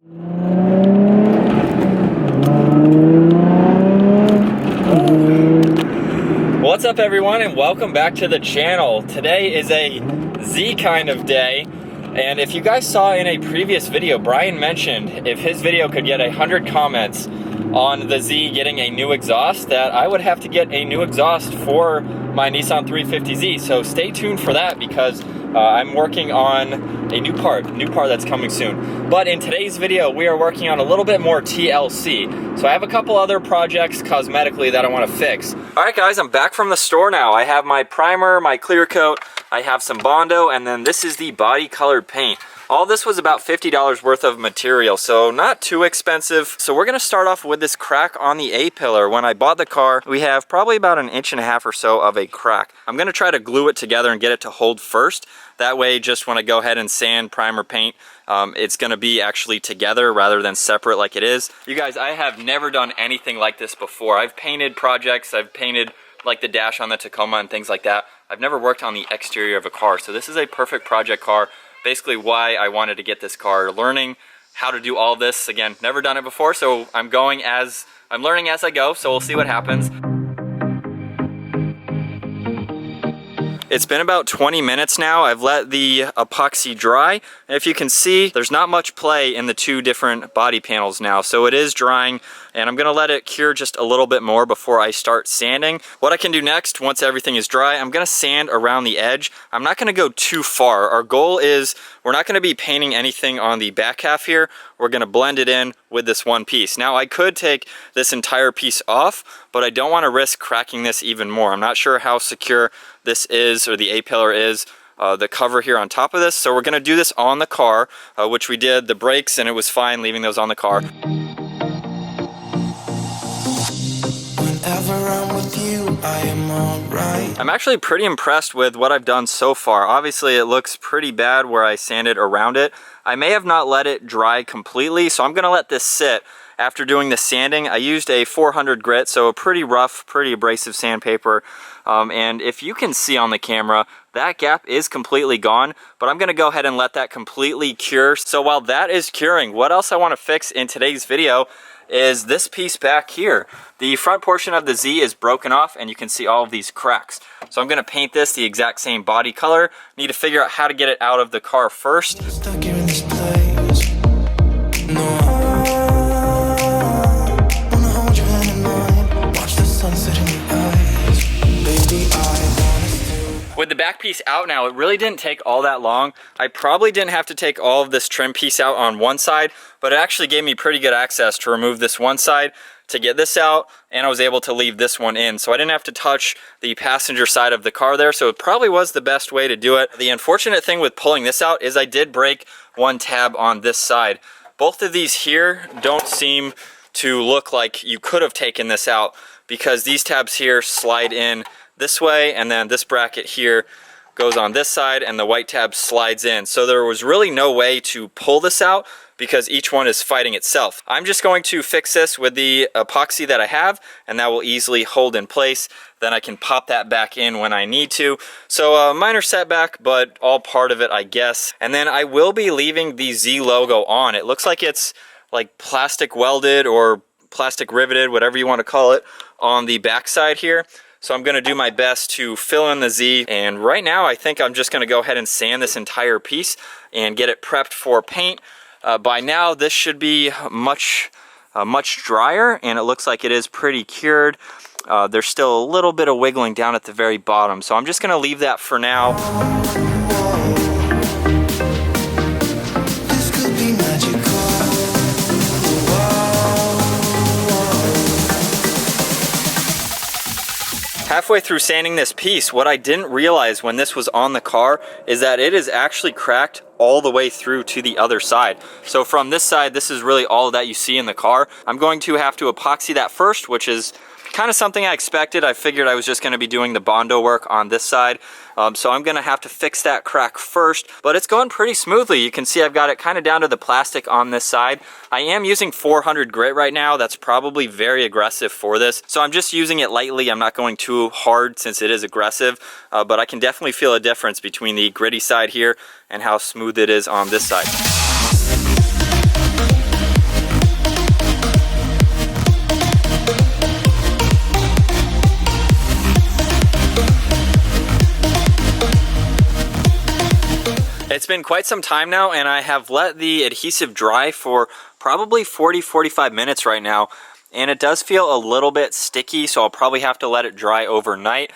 What's up everyone, and welcome back to the channel. Today is a Z kind of day, and if you guys saw in a previous video, Brian mentioned if his video could get 100 comments on the Z getting a new exhaust, that I would have to get a new exhaust for my Nissan 350Z. So stay tuned for that, because I'm working on a new part that's coming soon. But in today's video, we are working on a little bit more TLC. So I have a couple other projects cosmetically that I want to fix. All right guys, I'm back from the store now. I have my primer, my clear coat, I have some Bondo, and then this is the body colored paint. All this was about $50 worth of material, so not too expensive. So we're gonna start off with this crack on the A-pillar. When I bought the car, we have probably about 1.5 inches or so of a crack. I'm gonna try to glue it together and get it to hold first. That way, just when I go ahead and sand, primer, paint, it's gonna be actually together rather than separate like it is. You guys, I have never done anything like this before. I've painted projects, I've painted like the dash on the Tacoma and things like that. I've never worked on the exterior of a car, so this is a perfect project car. Basically why I wanted to get this car, learning how to do all this. Again, never done it before, so I'm learning as I go, so we'll see what happens. It's been about 20 minutes now. I've let the epoxy dry. And if you can see, there's not much play in the two different body panels now. So it is drying, and I'm gonna let it cure just a little bit more before I start sanding. What I can do next, once everything is dry, I'm gonna sand around the edge. I'm not gonna go too far. Our goal is, we're not gonna be painting anything on the back half here. We're gonna blend it in with this one piece. Now I could take this entire piece off, but I don't wanna risk cracking this even more. I'm not sure how secure this is, or the A-pillar is, the cover here on top of this. So we're gonna do this on the car, which we did the brakes, and it was fine leaving those on the car. Whenever I'm with you, I am all right. I'm actually pretty impressed with what I've done so far. Obviously it looks pretty bad where I sanded around it. I may have not let it dry completely, so I'm gonna let this sit. After doing the sanding, I used a 400 grit, so a pretty rough, pretty abrasive sandpaper. And if you can see on the camera, that gap is completely gone, but I'm gonna go ahead and let that completely cure. So while that is curing, what else I wanna fix in today's video is this piece back here. The front portion of the Z is broken off, and you can see all of these cracks. So I'm gonna paint this the exact same body color. Need to figure out how to get it out of the car first. Stuck here in this place. No. With the back piece out now, it really didn't take all that long. I probably didn't have to take all of this trim piece out on one side, but it actually gave me pretty good access to remove this one side to get this out, and I was able to leave this one in. So I didn't have to touch the passenger side of the car there, so it probably was the best way to do it. The unfortunate thing with pulling this out is I did break one tab on this side. Both of these here don't seem to look like you could have taken this out, because these tabs here slide in this way, and then this bracket here goes on this side, and the white tab slides in. So there was really no way to pull this out, because each one is fighting itself. I'm just going to fix this with the epoxy that I have, and that will easily hold in place. Then I can pop that back in when I need to. So a minor setback, but all part of it, I guess. And then I will be leaving the Z logo on. It looks like it's like plastic welded or plastic riveted, whatever you want to call it, on the back side here. So I'm gonna do my best to fill in the Z, and right now I think I'm just gonna go ahead and sand this entire piece and get it prepped for paint. By now this should be much drier, and it looks like it is pretty cured. There's still a little bit of wiggling down at the very bottom, so I'm just gonna leave that for now. Halfway through sanding this piece, what I didn't realize when this was on the car is that it is actually cracked all the way through to the other side. So from this side, this is really all that you see in the car. I'm going to have to epoxy that first, which is kind of something I expected. I figured I was just going to be doing the Bondo work on this side. So I'm going to have to fix that crack first, but it's going pretty smoothly. You can see I've got it kind of down to the plastic on this side. I am using 400 grit right now. That's probably very aggressive for this. So I'm just using it lightly. I'm not going too hard since it is aggressive, but I can definitely feel a difference between the gritty side here and how smooth it is on this side. It's been quite some time now, and I have let the adhesive dry for probably 40-45 minutes right now, and it does feel a little bit sticky, so I'll probably have to let it dry overnight.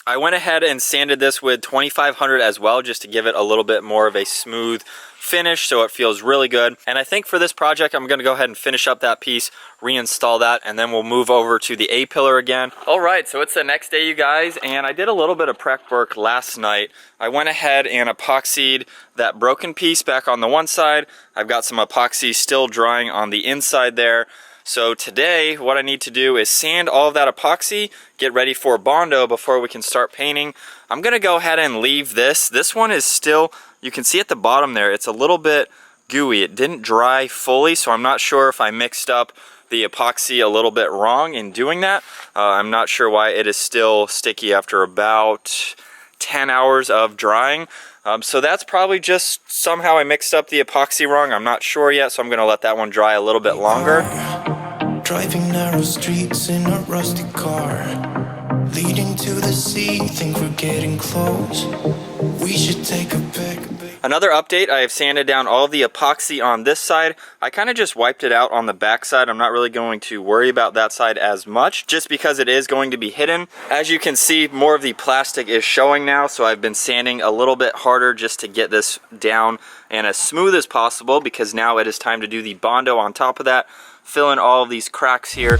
I went ahead and sanded this with 2500 as well, just to give it a little bit more of a smooth finish, so it feels really good. And I think for this project, I'm gonna go ahead and finish up that piece, reinstall that, and then we'll move over to the A-pillar again. All right, so it's the next day, you guys, and I did a little bit of prep work last night. I went ahead and epoxied that broken piece back on the one side. I've got some epoxy still drying on the inside there. So today, what I need to do is sand all of that epoxy, get ready for Bondo before we can start painting. I'm gonna go ahead and leave this. This one is still, you can see at the bottom there, it's a little bit gooey. It didn't dry fully, so I'm not sure if I mixed up the epoxy a little bit wrong in doing that. I'm not sure why it is still sticky after about 10 hours of drying. So that's probably just somehow I mixed up the epoxy wrong. I'm not sure yet, so I'm gonna let that one dry a little bit longer. Driving narrow streets in a rusty car, leading to the sea, think we're getting close. We should take a pic. Another update, I have sanded down all of the epoxy on this side. I kind of just wiped it out on the back side. I'm not really going to worry about that side as much, just because it is going to be hidden. As you can see, more of the plastic is showing now, so I've been sanding a little bit harder just to get this down and as smooth as possible, because now it is time to do the Bondo on top of that, fill in all of these cracks here.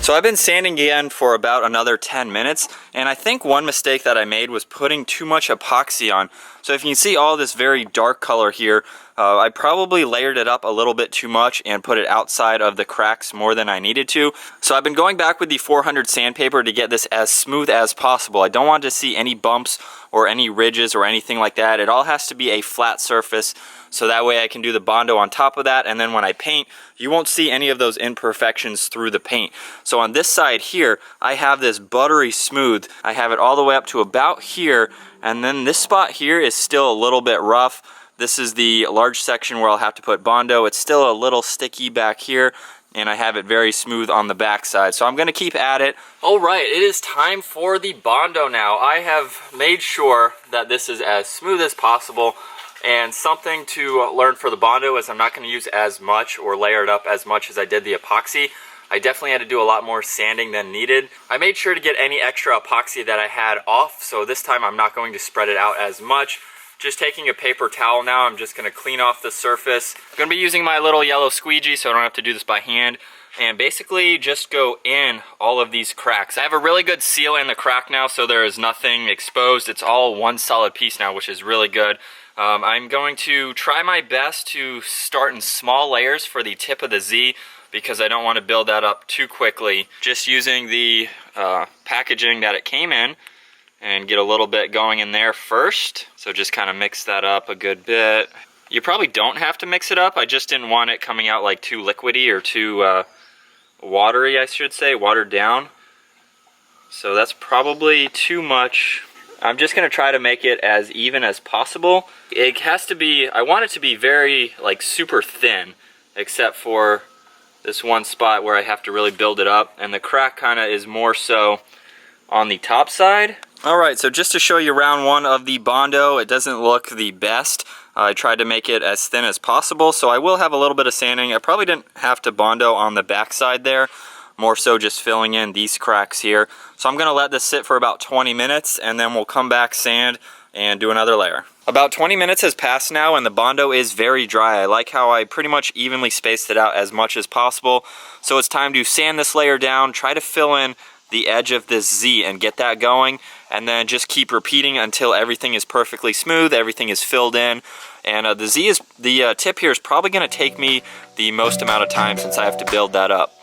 So I've been sanding again for about another 10 minutes, and I think one mistake that I made was putting too much epoxy on. So if you can see all this very dark color here, I probably layered it up a little bit too much and put it outside of the cracks more than I needed to. So I've been going back with the 400 sandpaper to get this as smooth as possible. I don't want to see any bumps or any ridges or anything like that. It all has to be a flat surface, so that way I can do the Bondo on top of that, and then when I paint, you won't see any of those imperfections through the paint. So on this side here, I have this buttery smooth. I have it all the way up to about here, and then this spot here is still a little bit rough. This is the large section where I'll have to put Bondo. It's still a little sticky back here, and I have it very smooth on the back side. So I'm gonna keep at it. All right, it is time for the Bondo now. I have made sure that this is as smooth as possible, and something to learn for the Bondo is I'm not gonna use as much or layer it up as much as I did the epoxy. I definitely had to do a lot more sanding than needed. I made sure to get any extra epoxy that I had off, so this time I'm not going to spread it out as much. Just taking a paper towel now, I'm just gonna clean off the surface. I'm gonna be using my little yellow squeegee so I don't have to do this by hand, and basically just go in all of these cracks. I have a really good seal in the crack now, so there is nothing exposed. It's all one solid piece now, which is really good. I'm going to try my best to start in small layers for the tip of the Z, because I don't want to build that up too quickly. Just using the packaging that it came in, and get a little bit going in there first. So just kind of mix that up a good bit. You probably don't have to mix it up. I just didn't want it coming out like too liquidy or too watery, I should say, watered down. So that's probably too much. I'm just gonna try to make it as even as possible. It has to be, I want it to be very like super thin, except for this one spot where I have to really build it up, and the crack kind of is more so on the top side. Alright, so just to show you round one of the Bondo, it doesn't look the best. I tried to make it as thin as possible, so I will have a little bit of sanding. I probably didn't have to Bondo on the back side there, more so just filling in these cracks here. So I'm going to let this sit for about 20 minutes, and then we'll come back, sand, and do another layer. About 20 minutes has passed now, and the Bondo is very dry. I like how I pretty much evenly spaced it out as much as possible. So it's time to sand this layer down, try to fill in the edge of this Z and get that going, and then just keep repeating until everything is perfectly smooth, everything is filled in. And the tip here is probably going to take me the most amount of time since I have to build that up.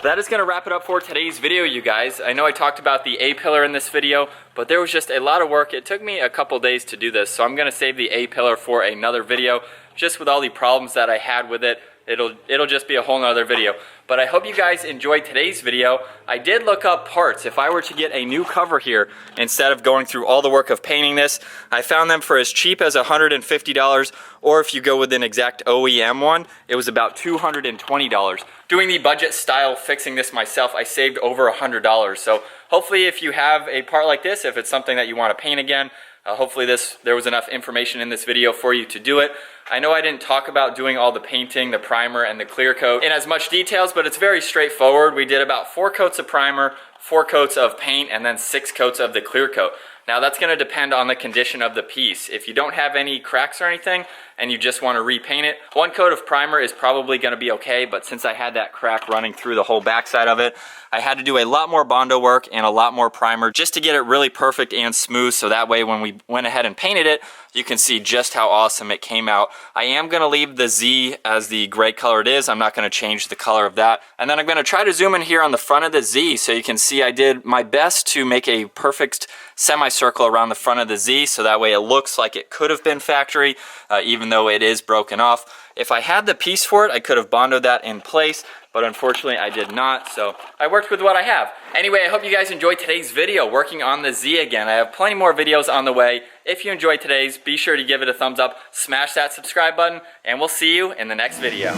That is gonna wrap it up for today's video, you guys. I know I talked about the A-pillar in this video, but there was just a lot of work. It took me a couple days to do this, so I'm gonna save the A-pillar for another video. Just with all the problems that I had with it, it'll just be a whole nother video. But I hope you guys enjoyed today's video. I did look up parts. If I were to get a new cover here, instead of going through all the work of painting this, I found them for as cheap as $150, or if you go with an exact OEM one, it was about $220. Doing the budget style fixing this myself, I saved over $100. So hopefully if you have a part like this, if it's something that you want to paint again, hopefully there was enough information in this video for you to do it. I know I didn't talk about doing all the painting, the primer, and the clear coat in as much details, but it's very straightforward. We did about 4 coats of primer, 4 coats of paint, and then 6 coats of the clear coat. Now that's going to depend on the condition of the piece. If you don't have any cracks or anything, and you just want to repaint it, 1 coat of primer is probably going to be okay, but since I had that crack running through the whole backside of it, I had to do a lot more Bondo work and a lot more primer just to get it really perfect and smooth, so that way when we went ahead and painted it, you can see just how awesome it came out. I am going to leave the Z as the gray color it is. I'm not going to change the color of that. And then I'm going to try to zoom in here on the front of the Z so you can see I did my best to make a perfect semicircle around the front of the Z, so that way it looks like it could have been factory, even though it is broken off. If I had the piece for it, I could have Bondoed that in place, but unfortunately I did not, so I worked with what I have. Anyway, I hope you guys enjoyed today's video working on the Z again. I have plenty more videos on the way. If you enjoyed today's, be sure to give it a thumbs up, smash that subscribe button, and we'll see you in the next video.